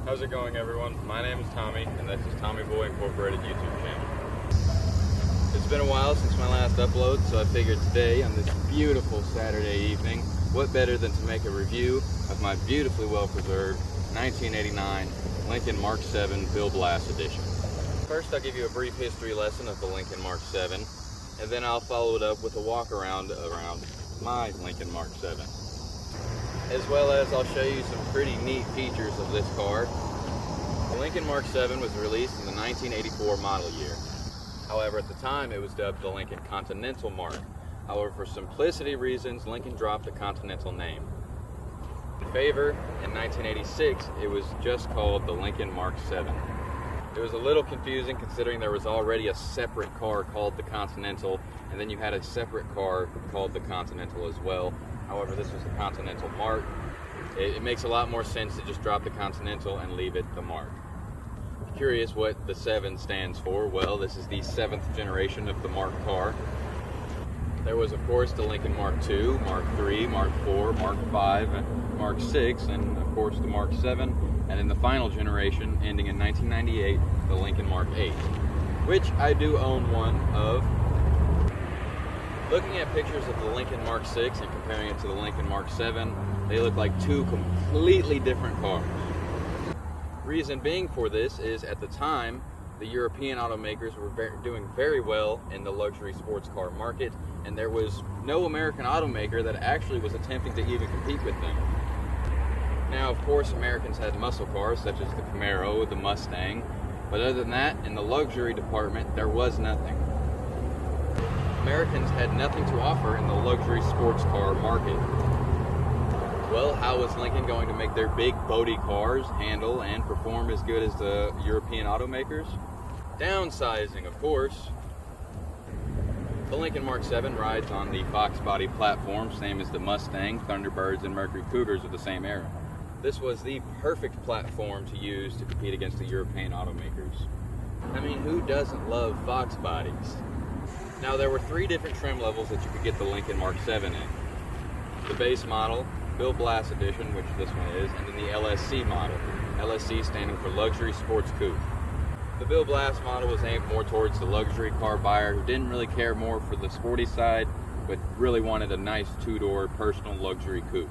How's it going, everyone? My name is Tommy, and this is Tommy Boy Incorporated YouTube channel. It's been a while since my last upload, so I figured today, on this beautiful Saturday evening, what better than to make a review of my beautifully well-preserved 1989 Lincoln Mark 7 Bill Blass edition. First, I'll give you a brief history lesson of the Lincoln Mark 7, and then I'll follow it up with a walk-around around my Lincoln Mark 7. As well as I'll show you some pretty neat features of this car. The Lincoln Mark 7 was released in the 1984 model year. However, at the time it was dubbed the Lincoln Continental Mark. However, for simplicity reasons, Lincoln dropped the Continental name. In favor, in 1986, it was just called the Lincoln Mark 7. It was a little confusing considering there was already a separate car called the Continental, and then you had a separate car called the Continental as well. However, this was the Continental Mark. It makes a lot more sense to just drop the Continental and leave it the Mark. Curious what the 7 stands for? Well, this is the 7th generation of the Mark car. There was, of course, the Lincoln Mark II, Mark III, Mark IV, Mark V, Mark VI, and of course the Mark 7, and in the final generation, ending in 1998, the Lincoln Mark 8, which I do own one of. Looking at pictures of the Lincoln Mark 6 and comparing it to the Lincoln Mark 7, they look like two completely different cars. Reason being for this is, at the time, the European automakers were doing very well in the luxury sports car market, and there was no American automaker that actually was attempting to even compete with them. Now, of course, Americans had muscle cars such as the Camaro, the Mustang, but other than that, in the luxury department, there was nothing. Americans had nothing to offer in the luxury sports car market. Well, how was Lincoln going to make their big boaty cars handle and perform as good as the European automakers? Downsizing, of course. The Lincoln Mark 7 rides on the Fox body platform, same as the Mustang, Thunderbirds, and Mercury Cougars of the same era. This was the perfect platform to use to compete against the European automakers. I mean, who doesn't love Fox bodies? Now, there were 3 different trim levels that you could get the Lincoln Mark 7 in. The base model, Bill Blass edition, which this one is, and then the LSC model. LSC standing for Luxury Sports Coupe. The Bill Blass model was aimed more towards the luxury car buyer who didn't really care more for the sporty side, but really wanted a nice 2-door personal luxury coupe.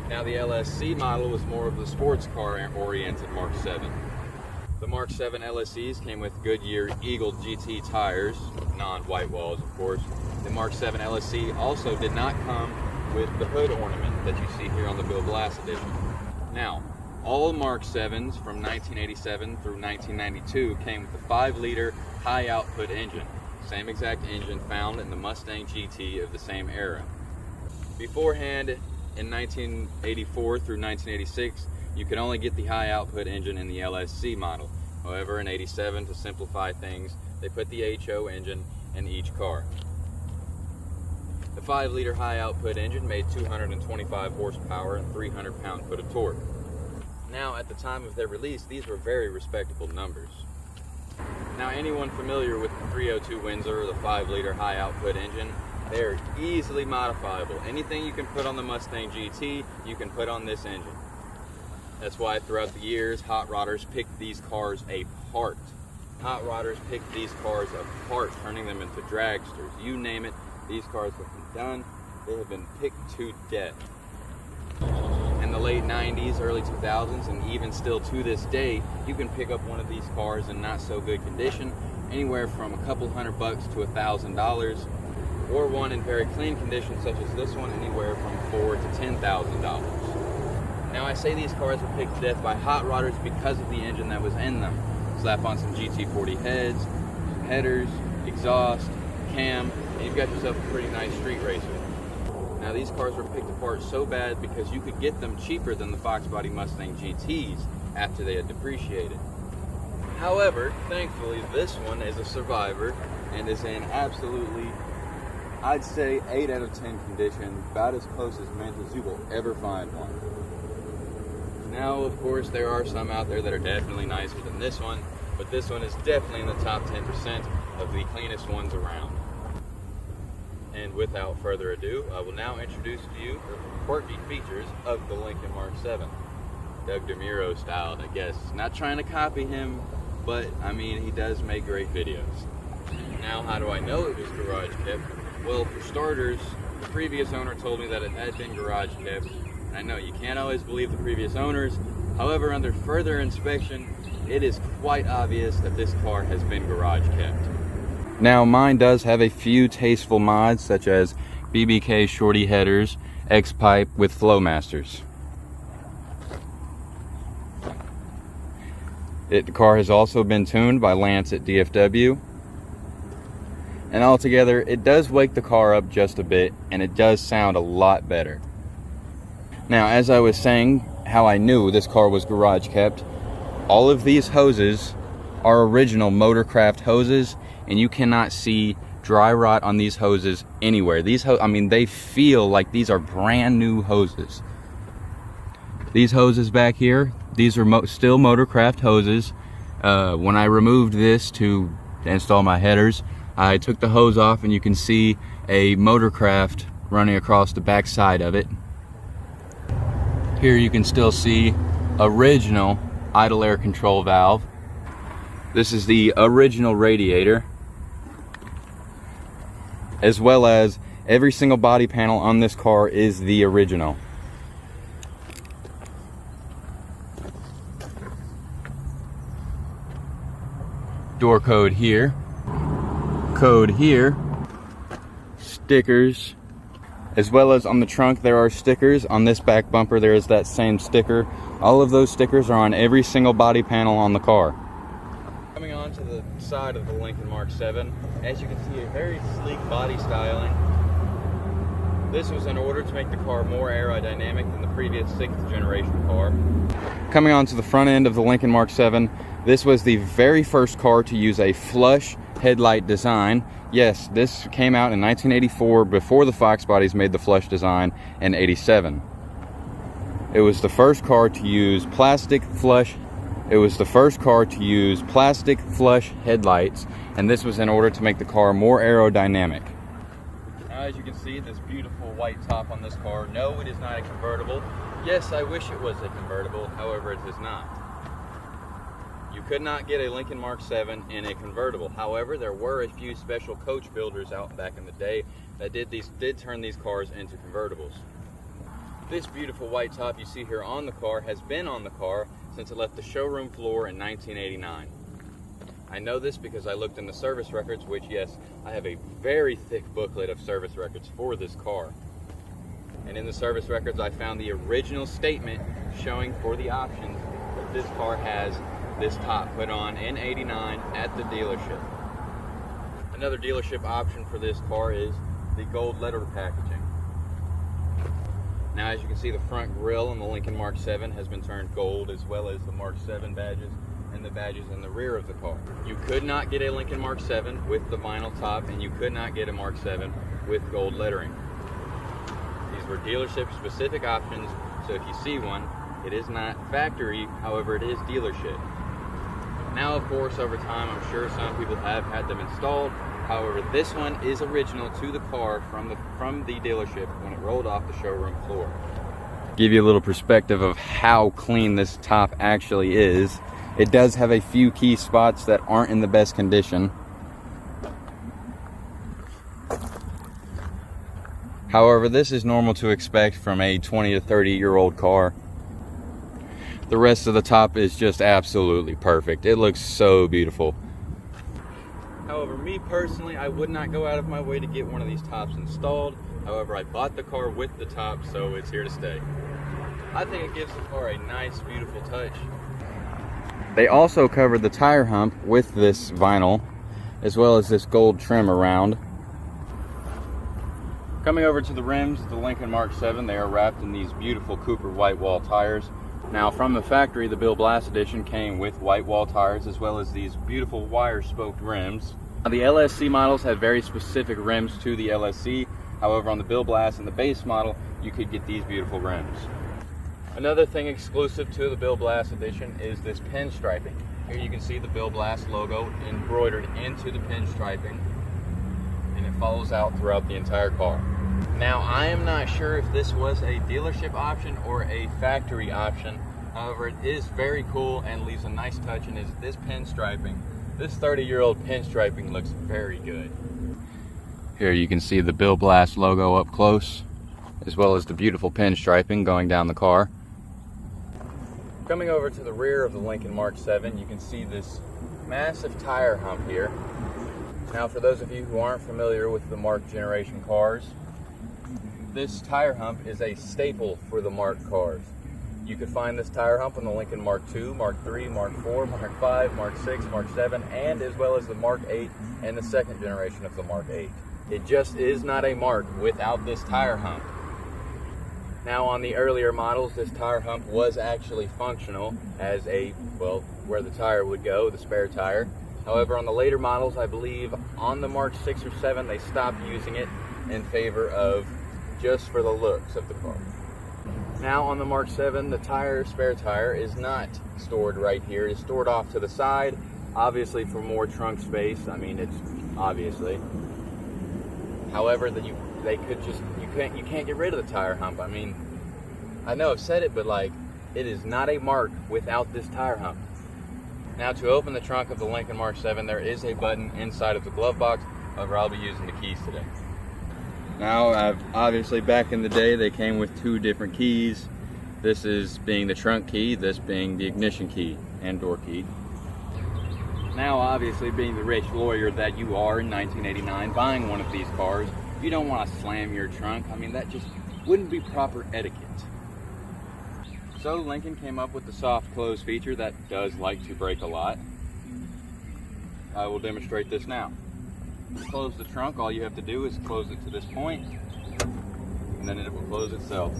Now, the LSC model was more of the sports car oriented Mark 7. The Mark 7 LSCs came with Goodyear Eagle GT tires, non-white walls of course. The Mark 7 LSC also did not come with the hood ornament that you see here on the Bill Blass edition. Now, all Mark 7s from 1987 through 1992 came with a 5-liter high output engine, same exact engine found in the Mustang GT of the same era. Beforehand, in 1984 through 1986, you could only get the high output engine in the LSC model. However, in 87, to simplify things, they put the HO engine in each car. The 5-liter high output engine made 225 horsepower and 300 pound-foot of torque. Now, at the time of their release, these were very respectable numbers. Now, anyone familiar with the 302 Windsor or the 5-liter high output engine, they're easily modifiable. Anything you can put on the Mustang GT, you can put on this engine. That's why throughout the years, hot rodders picked these cars apart. Hot rodders picked these cars apart, turning them into dragsters. You name it, these cars have been done. They have been picked to death. In the late 90s, early 2000s, and even still to this day, you can pick up one of these cars in not so good condition, anywhere from a couple $100 to $1,000, or one in very clean condition, such as this one, anywhere from $4,000 to $10,000. Now, I say these cars were picked to death by hot rodders because of the engine that was in them. Slap on some GT40 heads, some headers, exhaust, cam, and you've got yourself a pretty nice street racer. Now, these cars were picked apart so bad because you could get them cheaper than the Fox body Mustang GTs after they had depreciated. However, thankfully, this one is a survivor and is in absolutely, I'd say, 8 out of 10 condition, about as close as mint as you will ever find one. Now, of course, there are some out there that are definitely nicer than this one, but this one is definitely in the top 10% of the cleanest ones around. And without further ado, I will now introduce to you the quirky features of the Lincoln Mark 7. Doug DeMuro styled, I guess. Not trying to copy him, but I mean, he does make great videos. Now, how do I know it was garage kept? Well, for starters, the previous owner told me that it had been garage kept. I know you can't always believe the previous owners. However, under further inspection, it is quite obvious that this car has been garage kept. Now, mine does have a few tasteful mods, such as BBK shorty headers, X-pipe with Flowmasters. The car has also been tuned by Lance at DFW. And altogether, it does wake the car up just a bit, and it does sound a lot better. Now, as I was saying, how I knew this car was garage kept, all of these hoses are original Motorcraft hoses, and you cannot see dry rot on these hoses anywhere. These I mean, they feel like these are brand new hoses. These hoses back here, these are still Motorcraft hoses. When I removed this to install my headers, I took the hose off, and you can see a Motorcraft running across the back side of it. Here you can still see original idle air control valve. This is the original radiator, as well as every single body panel on this car is the original. Door code here. Code here, stickers, as well as on the trunk there are stickers. On this back bumper there is that same sticker. All of those stickers are on every single body panel on the car. Coming on to the side of the Lincoln Mark 7, as you can see, a very sleek body styling. This was in order to make the car more aerodynamic than the previous 6th generation car. Coming on to the front end of the Lincoln Mark 7, this was the very first car to use a flush headlight design. Yes, this came out in 1984 before the Fox bodies made the flush design in 87. It was the first car to use plastic flush headlights, and this was in order to make the car more aerodynamic. Now, as you can see, this beautiful white top on this car, no, it is not a convertible. Yes, I wish it was a convertible, however, it is not. You could not get a Lincoln Mark 7 in a convertible. However, there were a few special coach builders out back in the day that did turn these cars into convertibles. This beautiful white top you see here on the car has been on the car since it left the showroom floor in 1989. I know this because I looked in the service records, which, yes, I have a very thick booklet of service records for this car. And in the service records, I found the original statement showing for the options that this car has this top put on in 89 at the dealership. Another dealership option for this car is the gold letter packaging. Now, as you can see, the front grille on the Lincoln Mark 7 has been turned gold, as well as the Mark 7 badges and the badges in the rear of the car. You could not get a Lincoln Mark 7 with the vinyl top, and you could not get a Mark 7 with gold lettering. These were dealership specific options, so if you see one, it is not factory, however it is dealership. Now, of course, over time, I'm sure some people have had them installed. However, this one is original to the car from the dealership when it rolled off the showroom floor. Give you a little perspective of how clean this top actually is. It does have a few key spots that aren't in the best condition. However, this is normal to expect from a 20 to 30-year-old car. The rest of the top is just absolutely perfect. It looks so beautiful. However, me personally, I would not go out of my way to get one of these tops installed. However, I bought the car with the top, so it's here to stay. I think it gives the car a nice, beautiful touch. They also covered the tire hump with this vinyl, as well as this gold trim around. Coming over to the rims, the Lincoln Mark 7, they are wrapped in these beautiful Cooper white wall tires. Now, from the factory, the Bill Blass edition came with white wall tires, as well as these beautiful wire-spoked rims. Now, the LSC models have very specific rims to the LSC. However, on the Bill Blass and the base model, you could get these beautiful rims. Another thing exclusive to the Bill Blass edition is this pinstriping. Here you can see the Bill Blass logo embroidered into the pinstriping, and it follows out throughout the entire car. Now, I am not sure if this was a dealership option or a factory option. However, it is very cool and leaves a nice touch, and is this pinstriping. This 30-year-old pinstriping looks very good. Here you can see the Bill Blass logo up close, as well as the beautiful pinstriping going down the car. Coming over to the rear of the Lincoln Mark 7, you can see this massive tire hump here. Now, for those of you who aren't familiar with the Mark generation cars, this tire hump is a staple for the Mark cars. You could find this tire hump on the Lincoln Mark II, Mark III, Mark IV, Mark V, Mark VI, Mark VII, and as well as the Mark 8 and the second generation of the Mark 8. It just is not a Mark without this tire hump. Now, on the earlier models, this tire hump was actually functional as a, well, where the tire would go, the spare tire. However, on the later models, I believe on the Mark 6 or 7, they stopped using it in favor of just for the looks of the car. Now on the Mark 7, the spare tire is not stored right here. It's stored off to the side, obviously for more trunk space. I mean, it's obviously. However, you can't get rid of the tire hump. I mean, I know I've said it, but like, it is not a Mark without this tire hump. Now, to open the trunk of the Lincoln Mark 7, there is a button inside of the glove box. However, I'll be using the keys today. Now, obviously back in the day, they came with two different keys. This is being the trunk key, this being the ignition key and door key. Now, obviously, being the rich lawyer that you are in 1989, buying one of these cars, you don't want to slam your trunk. I mean, that just wouldn't be proper etiquette. So Lincoln came up with the soft close feature that does like to break a lot. I will demonstrate this now. To close the trunk, all you have to do is close it to this point, and then it will close itself.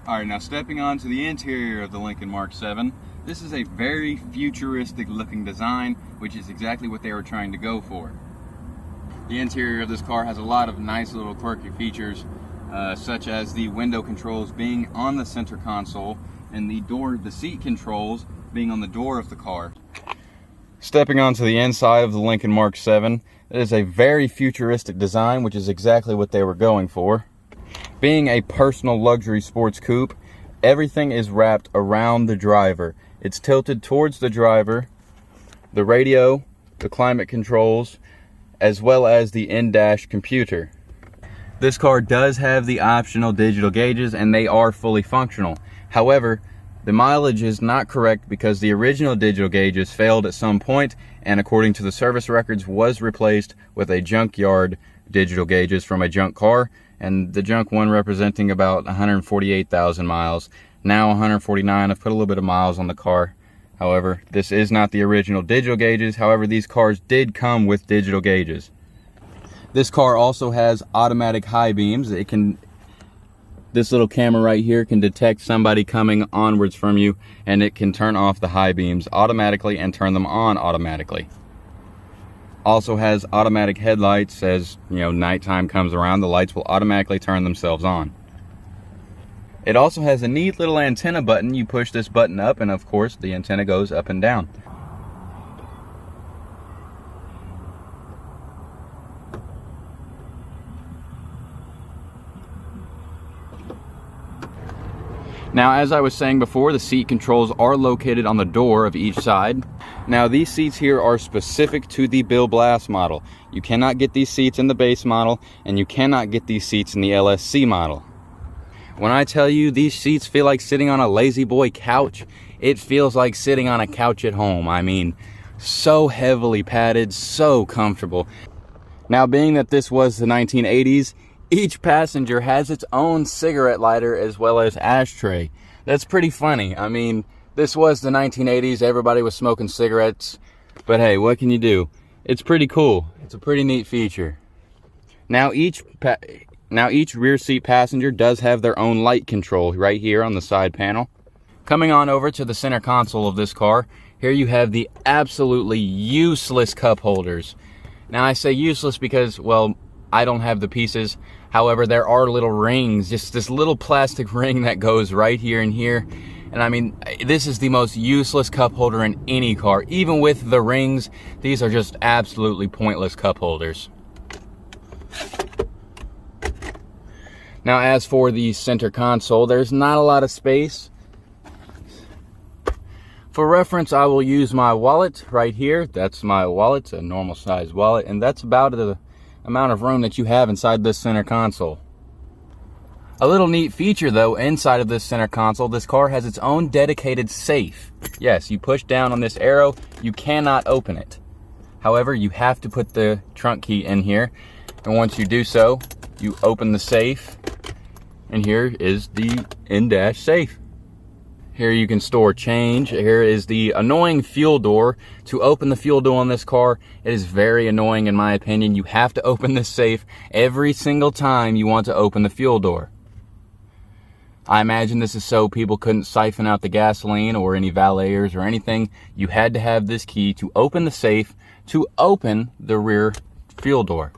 Alright, now stepping on to the interior of the Lincoln Mark 7, this is a very futuristic looking design, which is exactly what they were trying to go for. The interior of this car has a lot of nice little quirky features, such as the window controls being on the center console, and the seat controls being on the door of the car. Stepping onto the inside of the Lincoln Mark 7, it is a very futuristic design, which is exactly what they were going for. Being a personal luxury sports coupe, everything is wrapped around the driver. It's tilted towards the driver, the radio, the climate controls, as well as the in-dash computer. This car does have the optional digital gauges, and they are fully functional. However, the mileage is not correct because the original digital gauges failed at some point, and according to the service records, was replaced with a junkyard digital gauges from a junk car, and the junk one representing about 148,000 miles. Now 149. I've put a little bit of miles on the car. However, this is not the original digital gauges. However, these cars did come with digital gauges. This car also has automatic high beams. This little camera right here can detect somebody coming onwards from you, and it can turn off the high beams automatically and turn them on automatically. Also has automatic headlights. As nighttime comes around, the lights will automatically turn themselves on. It also has a neat little antenna button. You push this button up, and of course the antenna goes up and down. Now, as I was saying before, the seat controls are located on the door of each side. Now, these seats here are specific to the Bill Blass model. You cannot get these seats in the base model, and you cannot get these seats in the LSC model. When I tell you these seats feel like sitting on a lazy boy couch, it feels like sitting on a couch at home. I mean, so heavily padded, so comfortable. Now, being that this was the 1980s, each passenger has its own cigarette lighter as well as ashtray. That's pretty funny. I mean, this was the 1980s. Everybody was smoking cigarettes. But hey, what can you do? It's pretty cool. It's a pretty neat feature. Now each rear seat passenger does have their own light control right here on the side panel. Coming on over to the center console of this car, here you have the absolutely useless cup holders. Now, I say useless because, well, I don't have the pieces. However, there are little rings, just this little plastic ring that goes right here and here. And I mean, this is the most useless cup holder in any car. Even with the rings, these are just absolutely pointless cup holders. Now, as for the center console, there's not a lot of space. For reference, I will use my wallet right here. That's my wallet, a normal size wallet, and that's about the amount of room that you have inside this center console. A little neat feature though, inside of this center console, this car has its own dedicated safe. Yes, you push down on this arrow, you cannot open it. However, you have to put the trunk key in here, and once you do so, you open the safe, and here is the in-dash safe. Here you can store change. Here is the annoying fuel door. To open the fuel door on this car, it is very annoying in my opinion. You have to open this safe every single time you want to open the fuel door. I imagine this is so people couldn't siphon out the gasoline or any valeters or anything. You had to have this key to open the safe to open the rear fuel door.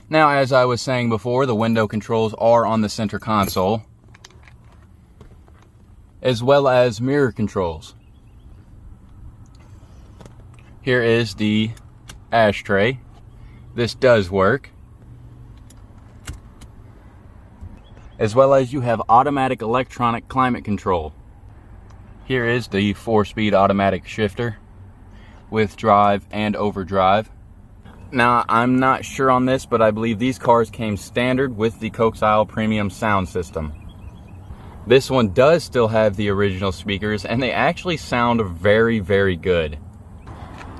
Now, as I was saying before, the window controls are on the center console, as well as mirror controls. Here is the ashtray. This does work. As well as you have automatic electronic climate control. Here is the 4-speed automatic shifter with drive and overdrive. Now, I'm not sure on this, but I believe these cars came standard with the Coaxial Premium sound system. This one does still have the original speakers, and they actually sound very, very good.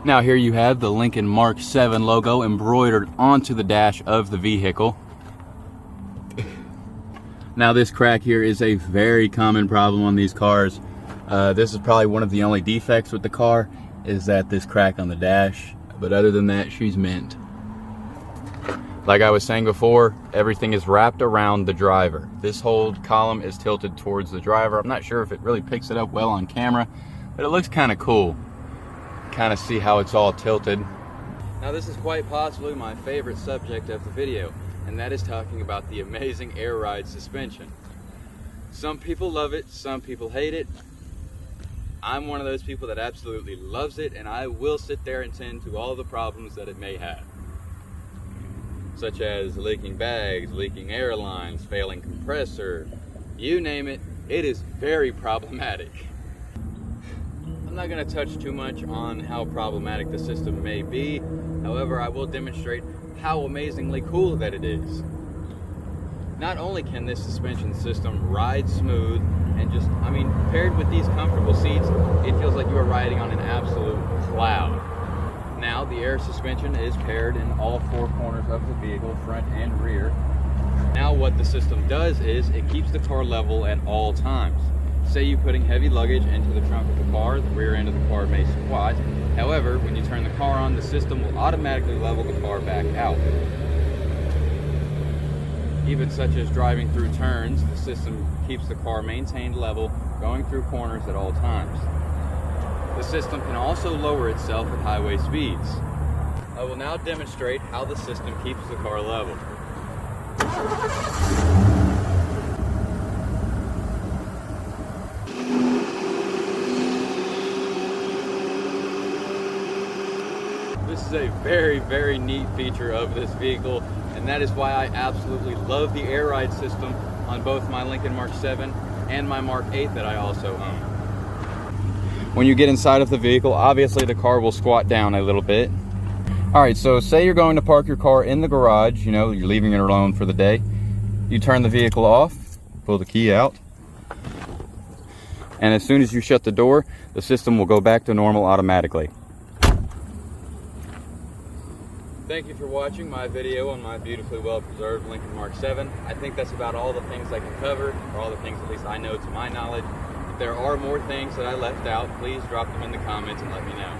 Now, here you have the Lincoln Mark 7 logo embroidered onto the dash of the vehicle. Now, this crack here is a very common problem on these cars. This is probably one of the only defects with the car, is that this crack on the dash. But other than that, she's mint. Like I was saying before, everything is wrapped around the driver. This whole column is tilted towards the driver. I'm not sure if it really picks it up well on camera, but it looks kind of cool. Kind of see how it's all tilted. Now, this is quite possibly my favorite subject of the video, and that is talking about the amazing air ride suspension. Some people love it, some people hate it. I'm one of those people that absolutely loves it, and I will sit there and tend to all the problems that it may have, such as leaking bags, leaking air lines, failing compressor, you name it. It is very problematic. I'm not going to touch too much on how problematic the system may be. However, I will demonstrate how amazingly cool that it is. Not only can this suspension system ride smooth and just, paired with these comfortable seats, it feels like you are riding on an absolute cloud. Now, the air suspension is paired in all 4 corners of the vehicle, front and rear. Now, what the system does is it keeps the car level at all times. Say you're putting heavy luggage into the trunk of the car, the rear end of the car may squat. However, when you turn the car on, the system will automatically level the car back out. Even such as driving through turns, the system keeps the car maintained level, going through corners at all times. The system can also lower itself at highway speeds. I will now demonstrate how the system keeps the car level. This is a very, very neat feature of this vehicle, and that is why I absolutely love the air ride system on both my Lincoln Mark 7 and my Mark 8 that I also own. When you get inside of the vehicle, obviously the car will squat down a little bit. Alright, so say you're going to park your car in the garage, you're leaving it alone for the day. You turn the vehicle off, pull the key out, and as soon as you shut the door, the system will go back to normal automatically. Thank you for watching my video on my beautifully well-preserved Lincoln Mark 7. I think that's about all the things I can cover, or all the things at least I know to my knowledge. If there are more things that I left out, please drop them in the comments and let me know.